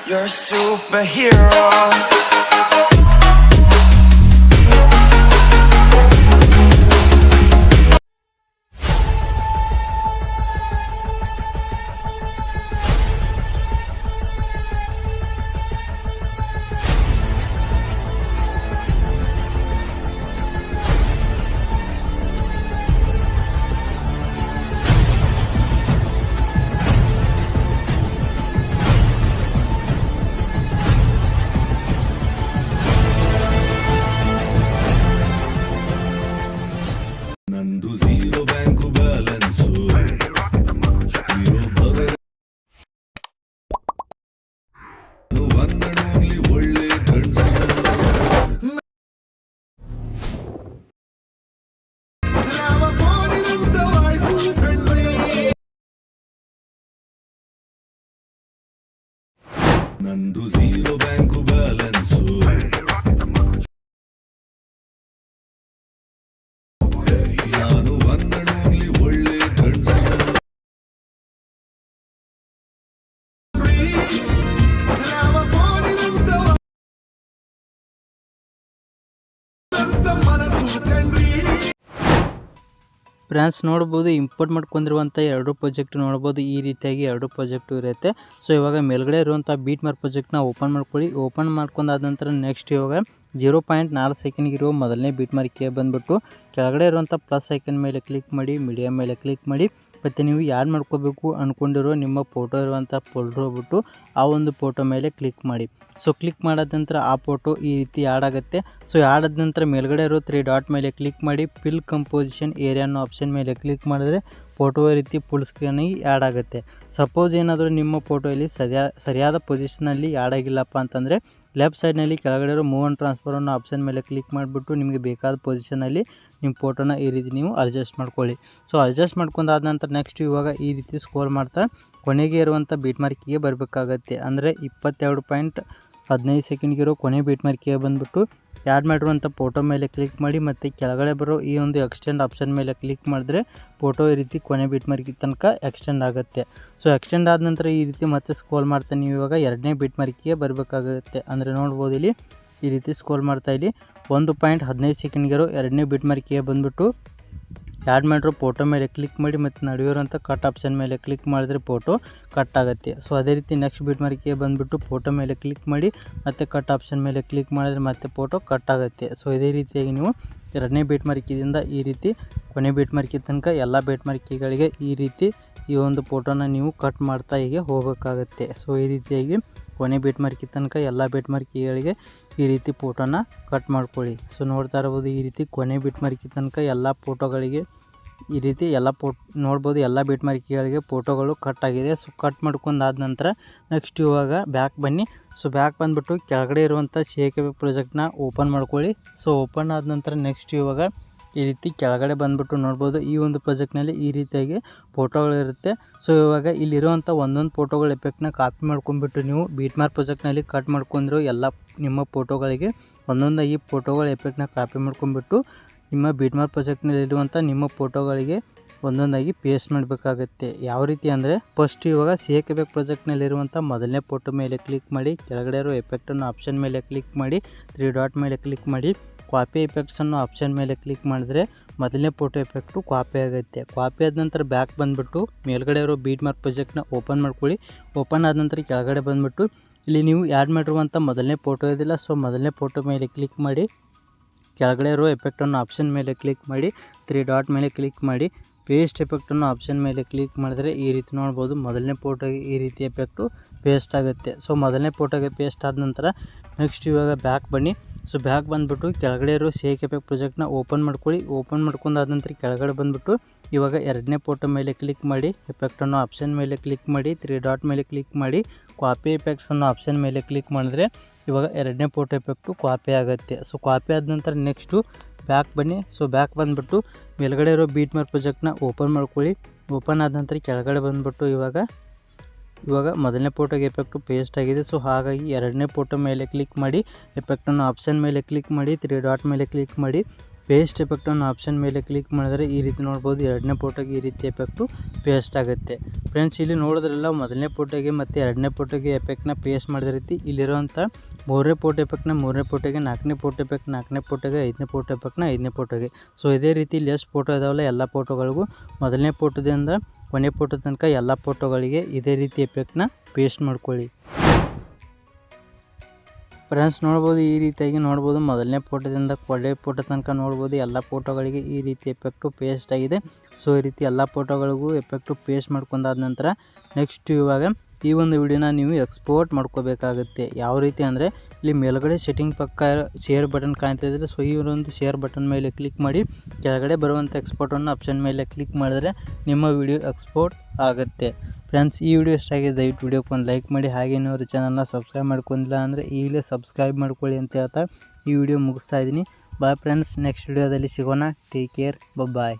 You're a superhero. ನಂದು zero bank balance ವಂದನೋನಿ ಒಳ್ಳೆ ಗಂಡಸು ನಂದು ಝೀರೋ ಬ್ಯಾಂಕ್ ಬ್ಯಾಲೆನ್ಸು ನಾನು ವಂದನೋನಿ ಒಳ್ಳೆ ಗಂಡಸು ಫ್ರೆಂಡ್ಸ್ ನೋಡ್ಬೋದು ಇಂಪೋರ್ಟ್ ಮಾಡ್ಕೊಂಡಿರುವಂಥ ಎರಡು ಪ್ರಾಜೆಕ್ಟ್ ನೋಡ್ಬೋದು ಈ ರೀತಿಯಾಗಿ ಎರಡು ಪ್ರಾಜೆಕ್ಟ್ ಇರುತ್ತೆ. ಸೊ ಇವಾಗ ಮೇಲ್ಗಡೆ ಇರುವಂಥ ಬೀಟ್ಮಾರ್ಕ್ ಪ್ರಾಜೆಕ್ಟ್ನ ಓಪನ್ ಮಾಡ್ಕೊಳ್ಳಿ. ಓಪನ್ ಮಾಡ್ಕೊಂಡಾದ ನಂತರ ನೆಕ್ಸ್ಟ್ ಇವಾಗ 0.4 ಸೆಕೆಂಡ್ಗೆ ಇರುವ ಮೊದಲನೇ ಬೀಟ್ಮಾರ್ಕ್ಗೆ ಬಂದುಬಿಟ್ಟು ಕೆಳಗಡೆ ಇರುವಂಥ ಪ್ಲಸ್ ಐಕನ್ ಮೇಲೆ ಕ್ಲಿಕ್ ಮಾಡಿ, ಮೀಡಿಯಾ ಮೇಲೆ ಕ್ಲಿಕ್ ಮಾಡಿ, ಮತ್ತು ನೀವು ಯಾಡ್ ಮಾಡ್ಕೋಬೇಕು ಅಂದ್ಕೊಂಡಿರೋ ನಿಮ್ಮ ಫೋಟೋ ಇರುವಂಥ ಫೋಲ್ಡರ್ ಹೋಗ್ಬಿಟ್ಟು ಆ ಒಂದು ಫೋಟೋ ಮೇಲೆ ಕ್ಲಿಕ್ ಮಾಡಿ. ಸೊ ಕ್ಲಿಕ್ ಮಾಡಿದ ನಂತರ ಆ ಫೋಟೋ ಈ ರೀತಿ ಆ್ಯಡ್ ಆಗುತ್ತೆ. ಸೊ ಆ್ಯಡ್ ಆದ ನಂತರ ಮೇಲ್ಗಡೆ ಇರೋ 3 ಡಾಟ್ ಮೇಲೆ ಕ್ಲಿಕ್ ಮಾಡಿ, ಫಿಲ್ ಕಂಪೋಸಿಷನ್ ಏರಿಯಾ ಅನ್ನೋ ಆಪ್ಷನ್ ಮೇಲೆ ಕ್ಲಿಕ್ ಮಾಡಿದ್ರೆ ಫೋಟೋ ಈ ರೀತಿ ಫುಲ್ ಸ್ಕ್ರೀನಿಗೆ ಆ್ಯಡ್ ಆಗುತ್ತೆ. ಸಪೋಸ್ ಏನಾದರೂ ನಿಮ್ಮ ಫೋಟೋ ಇಲ್ಲಿ ಸರಿಯಾದ ಪೊಸಿಷನಲ್ಲಿ ಆ್ಯಡ್ ಆಗಿಲ್ಲಪ್ಪ ಅಂತಂದರೆ ಲೆಫ್ಟ್ ಸೈಡ್ನಲ್ಲಿ ಕೆಳಗಡೆ ಇರೋ ಮೂವ್ ಆ್ಯಂಡ್ ಟ್ರಾನ್ಸ್ಫರ್ ಅನ್ನೋ ಆಪ್ಷನ್ ಮೇಲೆ ಕ್ಲಿಕ್ ಮಾಡಿಬಿಟ್ಟು ನಿಮಗೆ ಬೇಕಾದ ಪೊಸಿಷನಲ್ಲಿ ನಿಮ್ಮ ಫೋಟೋನ ಈ ರೀತಿ ನೀವು ಅಡ್ಜಸ್ಟ್ ಮಾಡ್ಕೊಳ್ಳಿ. ಸೊ ಅಡ್ಜಸ್ಟ್ ಮಾಡ್ಕೊಂಡಾದ ನಂತರ ನೆಕ್ಸ್ಟ್ ಇವಾಗ ಈ ರೀತಿ ಸ್ಕ್ರೋಲ್ ಮಾಡ್ತಾ ಕೊನೆಗೆ ಇರುವಂಥ ಬೀಟ್ಮಾರ್ಕಿಗೆ ಬರಬೇಕಾಗತ್ತೆ. ಅಂದರೆ 22.15 ಸೆಕೆಂಡ್ಗಿರೋ ಕೊನೆ ಬೀಟ್ಮಾರ್ಕಿಗೆ ಬಂದುಬಿಟ್ಟು ಆ್ಯಡ್ ಮಾಡಿರುವಂಥ ಫೋಟೋ ಮೇಲೆ ಕ್ಲಿಕ್ ಮಾಡಿ, ಮತ್ತು ಕೆಳಗಡೆ ಬರೋ ಈ ಒಂದು ಎಕ್ಸ್ಟೆಂಡ್ ಆಪ್ಷನ್ ಮೇಲೆ ಕ್ಲಿಕ್ ಮಾಡಿದ್ರೆ ಫೋಟೋ ಈ ರೀತಿ ಕೊನೆ ಬೀಟ್ಮಾರ್ಕಿಗೆ ತನಕ ಎಕ್ಸ್ಟೆಂಡ್ ಆಗುತ್ತೆ. ಸೊ ಎಕ್ಸ್ಟೆಂಡ್ ಆದ ನಂತರ ಈ ರೀತಿ ಮತ್ತೆ ಸ್ಕ್ರೋಲ್ ಮಾಡ್ತಾ ನೀವು ಇವಾಗ ಎರಡನೇ ಬೀಟ್ಮಾರ್ಕಿಗೆ ಬರಬೇಕಾಗುತ್ತೆ. ಅಂದರೆ ನೋಡ್ಬೋದು ಇಲ್ಲಿ ಈ ರೀತಿ ಸ್ಕ್ರೋಲ್ ಮಾಡ್ತಾ ಇಲ್ಲಿ 1.15 ಸೆಕೆಂಡ್ಗಿರೋ ಎರಡನೇ ಬೀಟ್ಮಾರ್ಕಿಗೆ ಬಂದುಬಿಟ್ಟು ಆ್ಯಡ್ ಮಾಡಿರೋ ಫೋಟೋ ಮೇಲೆ ಕ್ಲಿಕ್ ಮಾಡಿ, ಮತ್ತು ನಡೆಯೋರಂಥ ಕಟ್ ಆಪ್ಷನ್ ಮೇಲೆ ಕ್ಲಿಕ್ ಮಾಡಿದ್ರೆ ಫೋಟೋ ಕಟ್ ಆಗುತ್ತೆ. ಸೊ ಅದೇ ರೀತಿ ನೆಕ್ಸ್ಟ್ ಬೀಟ್ಮಾರ್ಕಿಗೆ ಬಂದುಬಿಟ್ಟು ಫೋಟೋ ಮೇಲೆ ಕ್ಲಿಕ್ ಮಾಡಿ, ಮತ್ತು ಕಟ್ ಆಪ್ಷನ್ ಮೇಲೆ ಕ್ಲಿಕ್ ಮಾಡಿದ್ರೆ ಮತ್ತೆ ಫೋಟೋ ಕಟ್ ಆಗುತ್ತೆ. ಸೊ ಇದೇ ರೀತಿಯಾಗಿ ನೀವು ಎರಡನೇ ಬೀಟ್ಮಾರ್ಕಿದಿಂದ ಈ ರೀತಿ ಕೊನೆ ಬೀಟ್ಮಾರ್ಕಿ ತನಕ ಎಲ್ಲ ಬೀಟ್ಮಾರ್ಕಿಗಳಿಗೆ ಈ ರೀತಿ ಈ ಒಂದು ಫೋಟೋನ ನೀವು ಕಟ್ ಮಾಡ್ತಾ ಹೀಗೆ ಹೋಗಬೇಕಾಗತ್ತೆ. ಸೊ ಈ ರೀತಿಯಾಗಿ ಕೊನೆ ಬೀಟ್ಮಾರ್ಕಿ ತನಕ ಎಲ್ಲ ಬೀಟ್ಮಾರ್ಕಿಗಳಿಗೆ ಈ ರೀತಿ ಫೋಟೋನ ಕಟ್ ಮಾಡ್ಕೊಳ್ಳಿ. ಸೊ ನೋಡ್ತಾ ಇರ್ಬೋದು ಈ ರೀತಿ ಕೊನೆ ಬೀಟ್ಮಾರ್ಕಿ ತನಕ ಎಲ್ಲ ಫೋಟೋಗಳಿಗೆ ಈ ರೀತಿ ಎಲ್ಲ ನೋಡ್ಬೋದು ಎಲ್ಲ ಬೀಟ್ಮಾರ್ಕಿಗಳಿಗೆ ಫೋಟೋಗಳು ಕಟ್ ಆಗಿದೆ. ಸೊ ಕಟ್ ಮಾಡ್ಕೊಂಡಾದ ನಂತರ ನೆಕ್ಸ್ಟ್ ಇವಾಗ ಬ್ಯಾಕ್ ಬನ್ನಿ. ಸೊ ಬ್ಯಾಕ್ ಬಂದುಬಿಟ್ಟು ಕೆಳಗಡೆ ಇರುವಂಥ 𝐏𝐸 ಪ್ರಾಜೆಕ್ಟ್ನ ಓಪನ್ ಮಾಡ್ಕೊಳ್ಳಿ. ಸೊ ಓಪನ್ ಆದ ನಂತರ ನೆಕ್ಸ್ಟ್ ಇವಾಗ ಈ ರೀತಿ ಕೆಳಗಡೆ ಬಂದುಬಿಟ್ಟು ನೋಡ್ಬೋದು ಈ ಒಂದು ಪ್ರಾಜೆಕ್ಟ್ನಲ್ಲಿ ಈ ರೀತಿಯಾಗಿ ಫೋಟೋಗಳಿರುತ್ತೆ. ಸೊ ಇವಾಗ ಇಲ್ಲಿರುವಂಥ ಒಂದೊಂದು ಫೋಟೋಗಳ ಎಫೆಕ್ಟ್ನ ಕಾಪಿ ಮಾಡ್ಕೊಂಡ್ಬಿಟ್ಟು ನೀವು ಬೀಟ್ಮಾರ್ಕ್ ಪ್ರಾಜೆಕ್ಟ್ನಲ್ಲಿ ಕಟ್ ಮಾಡ್ಕೊಂಡಿರೋ ಎಲ್ಲ ನಿಮ್ಮ ಫೋಟೋಗಳಿಗೆ ಒಂದೊಂದಾಗಿ ಫೋಟೋಗಳ ಎಫೆಕ್ಟ್ನ ಕಾಪಿ ಮಾಡ್ಕೊಂಡ್ಬಿಟ್ಟು ನಿಮ್ಮ ಬೀಟ್ಮಾರ್ಕ್ ಪ್ರಾಜೆಕ್ಟ್ನಲ್ಲಿರುವಂಥ ನಿಮ್ಮ ಫೋಟೋಗಳಿಗೆ ಒಂದೊಂದಾಗಿ ಪೇಸ್ಟ್ ಮಾಡಬೇಕಾಗುತ್ತೆ. ಯಾವ ರೀತಿ ಅಂದರೆ ಫಸ್ಟ್ ಇವಾಗ 𝐏𝐸 ಪ್ರಾಜೆಕ್ಟ್ನಲ್ಲಿರುವಂಥ ಮೊದಲನೇ ಫೋಟೋ ಮೇಲೆ ಕ್ಲಿಕ್ ಮಾಡಿ, ಕೆಳಗಡೆ ಇರೋ ಎಫೆಕ್ಟನ್ನು ಆಪ್ಷನ್ ಮೇಲೆ ಕ್ಲಿಕ್ ಮಾಡಿ, 3 ಡಾಟ್ ಮೇಲೆ ಕ್ಲಿಕ್ ಮಾಡಿ, ಕಾಪಿ ಎಫೆಕ್ಟ್ಸ್ ಅನ್ನೋ ಆಪ್ಷನ್ ಮೇಲೆ ಕ್ಲಿಕ್ ಮಾಡಿದ್ರೆ ಮೊದಲನೇ ಫೋಟೋ ಎಫೆಕ್ಟು ಕಾಪಿ ಆಗುತ್ತೆ. ಕಾಪಿ ಆದ ನಂತರ ಬ್ಯಾಕ್ ಬಂದುಬಿಟ್ಟು ಮೇಲ್ಗಡೆ ಇರೋ ಬೀಟ್ಮಾರ್ಕ್ ಪ್ರಾಜೆಕ್ಟ್ನ ಓಪನ್ ಮಾಡ್ಕೊಳ್ಳಿ. ಓಪನ್ ಆದ ನಂತರ ಕೆಳಗಡೆ ಬಂದುಬಿಟ್ಟು ಇಲ್ಲಿ ನೀವು ಆ್ಯಡ್ ಮಾಡಿರುವಂಥ ಮೊದಲನೇ ಫೋಟೋ ಇದಿಲ್ಲ. ಸೊ ಮೊದಲನೇ ಫೋಟೋ ಮೇಲೆ ಕ್ಲಿಕ್ ಮಾಡಿ, ಕೆಳಗಡೆ ಇರೋ ಎಫೆಕ್ಟನ್ನು ಆಪ್ಷನ್ ಮೇಲೆ ಕ್ಲಿಕ್ ಮಾಡಿ, 3 ಡಾಟ್ ಮೇಲೆ ಕ್ಲಿಕ್ ಮಾಡಿ, ಪೇಸ್ಟ್ ಎಫೆಕ್ಟನ್ನು ಆಪ್ಷನ್ ಮೇಲೆ ಕ್ಲಿಕ್ ಮಾಡಿದ್ರೆ ಈ ರೀತಿ ನೋಡ್ಬೋದು ಮೊದಲನೇ ಫೋಟೋಗೆ ಈ ರೀತಿ ಎಫೆಕ್ಟು ಪೇಸ್ಟ್ ಆಗುತ್ತೆ. ಸೊ ಮೊದಲನೇ ಫೋಟೋಗೆ ಪೇಸ್ಟ್ ಆದ ನಂತರ ನೆಕ್ಸ್ಟ್ ಇವಾಗ ಬ್ಯಾಕ್ ಬನ್ನಿ. ಸೊ ಬ್ಯಾಕ್ ಬಂದುಬಿಟ್ಟು ಕೆಳಗಡೆ ಇರೋ 𝐏𝐸 ಪ್ರಾಜೆಕ್ಟ್ನ ಓಪನ್ ಮಾಡ್ಕೊಳ್ಳಿ. ಓಪನ್ ಮಾಡ್ಕೊಂಡಾದ ನಂತರ ಕೆಳಗಡೆ ಬಂದುಬಿಟ್ಟು ಇವಾಗ ಎರಡನೇ ಫೋಟೋ ಮೇಲೆ ಕ್ಲಿಕ್ ಮಾಡಿ, ಎಫೆಕ್ಟನ್ನು ಆಪ್ಷನ್ ಮೇಲೆ ಕ್ಲಿಕ್ ಮಾಡಿ, 3 ಡಾಟ್ ಮೇಲೆ ಕ್ಲಿಕ್ ಮಾಡಿ, ಕಾಪಿ ಎಫೆಕ್ಟ್ಸ್ ಅನ್ನೋ ಆಪ್ಷನ್ ಮೇಲೆ ಕ್ಲಿಕ್ ಮಾಡಿದ್ರೆ ಇವಾಗ ಎರಡನೇ ಫೋಟೋ ಎಫೆಕ್ಟು ಕಾಪಿ ಆಗುತ್ತೆ. ಸೊ ಕಾಪಿ ಆದ ನಂತರ ನೆಕ್ಸ್ಟು ಬ್ಯಾಕ್ ಬನ್ನಿ. ಸೊ ಬ್ಯಾಕ್ ಬಂದುಬಿಟ್ಟು ಮೇಲ್ಗಡೆ ಇರೋ ಬೀಟ್ಮಾರ್ಕ್ ಪ್ರಾಜೆಕ್ಟ್ನ ಓಪನ್ ಮಾಡ್ಕೊಳ್ಳಿ. ಓಪನ್ ಆದ ನಂತರ ಕೆಳಗಡೆ ಬಂದುಬಿಟ್ಟು ಇವಾಗ ಮೊದಲನೇ ಫೋಟೋಗೆ ಎಫೆಕ್ಟು ಪೇಸ್ಟ್ ಆಗಿದೆ. ಸೊ ಹಾಗಾಗಿ ಎರಡನೇ ಫೋಟೋ ಮೇಲೆ ಕ್ಲಿಕ್ ಮಾಡಿ, ಎಫೆಕ್ಟನ್ನು ಆಪ್ಷನ್ ಮೇಲೆ ಕ್ಲಿಕ್ ಮಾಡಿ, 3 ಡಾಟ್ ಮೇಲೆ ಕ್ಲಿಕ್ ಮಾಡಿ, ಪೇಸ್ಟ್ ಎಫೆಕ್ಟನ್ನು ಆಪ್ಷನ್ ಮೇಲೆ ಕ್ಲಿಕ್ ಮಾಡಿದರೆ ಈ ರೀತಿ ನೋಡ್ಬೋದು ಎರಡನೇ ಫೋಟೋಗೆ ಈ ರೀತಿ ಎಫೆಕ್ಟು ಪೇಸ್ಟ್ ಆಗುತ್ತೆ ಫ್ರೆಂಡ್ಸ್. ಇಲ್ಲಿ ನೋಡಿದ್ರಲ್ಲ ಮೊದಲನೇ ಫೋಟೋಗೆ ಮತ್ತು ಎರಡನೇ ಫೋಟೋಗೆ ಎಫೆಕ್ಟ್ನ ಪೇಸ್ಟ್ ಮಾಡಿದ ರೀತಿ ಇಲ್ಲಿರುವಂಥ ಮೂರನೇ ಫೋಟೋ ಎಫೆಕ್ಟ್ನ ಮೂರನೇ ಫೋಟೋಗೆ, ನಾಲ್ಕನೇ ಫೋಟೋ ಎಫೆಕ್ಟ್ ನಾಲ್ಕನೇ ಫೋಟೋಗೆ, ಐದನೇ ಫೋಟೋ ಎಫೆಕ್ಟ್ನ ಐದನೇ ಫೋಟೋಗೆ. ಸೊ ಇದೇ ರೀತಿ ಇಲ್ಲಿ ಎಷ್ಟು ಫೋಟೋ ಇದಾವಲ್ಲ ಎಲ್ಲ ಫೋಟೋಗಳಿಗೂ ಮೊದಲನೇ ಫೋಟೋದಿಂದ ಕೊನೆ ಫೋಟೋ ತನಕ ಎಲ್ಲ ಫೋಟೋಗಳಿಗೆ ಇದೇ ರೀತಿ ಎಫೆಕ್ಟ್ನ ಪೇಸ್ಟ್ ಮಾಡ್ಕೊಳ್ಳಿ ಫ್ರೆಂಡ್ಸ್. ನೋಡ್ಬೋದು ಈ ರೀತಿಯಾಗಿ ನೋಡ್ಬೋದು ಮೊದಲನೇ ಫೋಟೋದಿಂದ ಕೊನೆ ಫೋಟೋ ತನಕ ನೋಡ್ಬೋದು ಎಲ್ಲ ಫೋಟೋಗಳಿಗೆ ಈ ರೀತಿ ಎಫೆಕ್ಟು ಪೇಸ್ಟ್ ಆಗಿದೆ. ಸೊ ಈ ರೀತಿ ಎಲ್ಲ ಫೋಟೋಗಳಿಗೂ ಎಫೆಕ್ಟು ಪೇಸ್ಟ್ ಮಾಡ್ಕೊಂಡಾದ ನಂತರ ನೆಕ್ಸ್ಟ್ ಇವಾಗ ಈ ಒಂದು ವಿಡಿಯೋನ ನೀವು ಎಕ್ಸ್ಪೋರ್ಟ್ ಮಾಡ್ಕೋಬೇಕಾಗುತ್ತೆ. ಯಾವ ರೀತಿ ಅಂದರೆ ಇಲ್ಲಿ ಮೇಲ್ಗಡೆ ಸೆಟ್ಟಿಂಗ್ ಪಕ್ಕ ಶೇರ್ ಬಟನ್ ಕಾಣ್ತಾ ಇದ್ದರೆ, ಸೊ ಈ ಒಂದು ಶೇರ್ ಬಟನ್ ಮೇಲೆ ಕ್ಲಿಕ್ ಮಾಡಿ ಕೆಳಗಡೆ ಬರುವಂಥ ಎಕ್ಸ್ಪೋರ್ಟನ್ನು ಆಪ್ಷನ್ ಮೇಲೆ ಕ್ಲಿಕ್ ಮಾಡಿದರೆ ನಿಮ್ಮ ವಿಡಿಯೋ ಎಕ್ಸ್ಪೋರ್ಟ್ ಆಗುತ್ತೆ ಫ್ರೆಂಡ್ಸ್. ಈ ವಿಡಿಯೋ ಇಷ್ಟ ಆಗಿದೆ ದಯವಿಟ್ಟು ವಿಡಿಯೋಕ್ಕೆ ಒಂದು ಲೈಕ್ ಮಾಡಿ, ಹಾಗೆ ನೀವು ಚಾನಲ್ನ ಸಬ್ಸ್ಕ್ರೈಬ್ ಮಾಡ್ಕೊಂಡಿಲ್ಲ ಅಂದರೆ ಈಗಲೇ ಸಬ್ಸ್ಕ್ರೈಬ್ ಮಾಡ್ಕೊಳ್ಳಿ ಅಂತ ಹೇಳ್ತಾ ಈ ವಿಡಿಯೋ ಮುಗಿಸ್ತಾ ಇದ್ದೀನಿ. ಬಾಯ್ ಫ್ರೆಂಡ್ಸ್, ನೆಕ್ಸ್ಟ್ ವಿಡಿಯೋದಲ್ಲಿ ಸಿಗೋಣ. ಟೇಕ್ ಕೇರ್, ಬಾಯ್.